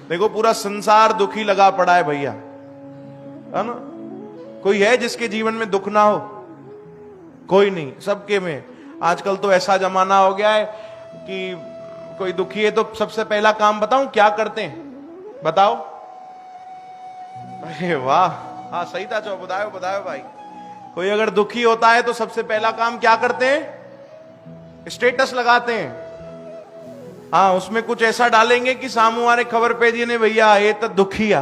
देखो पूरा संसार दुखी लगा पड़ा है भैया, है ना। कोई है जिसके जीवन में दुख ना हो? कोई नहीं, सबके में। आजकल तो ऐसा जमाना हो गया है कि कोई दुखी है तो सबसे पहला काम बताऊं क्या करते हैं? बताओ। अरे वाह, हाँ सही था, चो बताओ बताओ भाई। कोई अगर दुखी होता है तो सबसे पहला काम क्या करते हैं? स्टेटस लगाते हैं। हाँ, उसमें कुछ ऐसा डालेंगे कि सामू वाले खबर पेजी ने भैया ये तो दुखिया,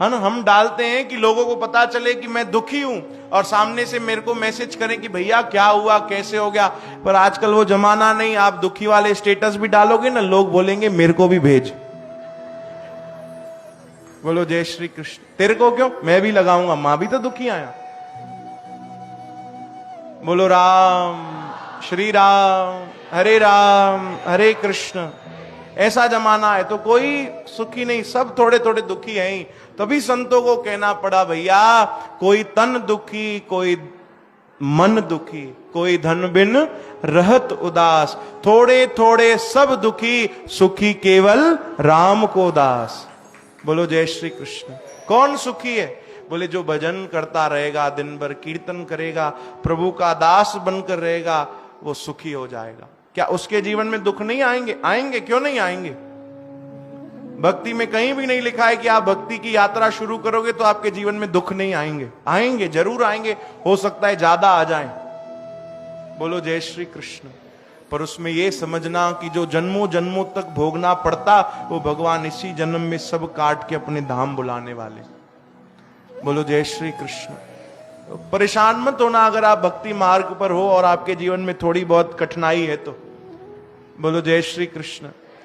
है ना। हम डालते हैं कि लोगों को पता चले कि मैं दुखी हूं और सामने से मेरे को मैसेज करें कि भैया क्या हुआ, कैसे हो गया। पर आजकल वो जमाना नहीं, आप दुखी वाले स्टेटस भी डालोगे ना, लोग बोलेंगे मेरे को भी भेज। बोलो जय श्री कृष्ण। तेरे को क्यों, मैं भी लगाऊंगा, मां भी तो दुखी आया। बोलो राम श्री राम हरे कृष्ण। ऐसा जमाना है तो कोई सुखी नहीं, सब थोड़े थोड़े दुखी हैं ही। तभी संतों को कहना पड़ा भैया, कोई तन दुखी कोई मन दुखी, कोई धन बिन रहत उदास। थोड़े थोड़े सब दुखी, सुखी केवल राम को दास। बोलो जय श्री कृष्ण। कौन सुखी है? बोले जो भजन करता रहेगा, दिन भर कीर्तन करेगा, प्रभु का दास बनकर रहेगा, वो सुखी हो जाएगा। क्या उसके जीवन में दुख नहीं आएंगे? आएंगे, क्यों नहीं आएंगे। भक्ति में कहीं भी नहीं लिखा है कि आप भक्ति की यात्रा शुरू करोगे तो आपके जीवन में दुख नहीं आएंगे। आएंगे, जरूर आएंगे, हो सकता है ज्यादा आ जाएं। बोलो जय श्री कृष्ण। पर उसमें यह समझना कि जो जन्मों जन्मों तक भोगना पड़ता, वो भगवान इसी जन्म में सब काट के अपने धाम बुलाने वाले। बोलो जय श्री कृष्ण। परेशान मत होना अगर आप भक्ति मार्ग पर हो और आपके जीवन में थोड़ी बहुत कठिनाई है तो। बोलो जय श्री कृष्ण।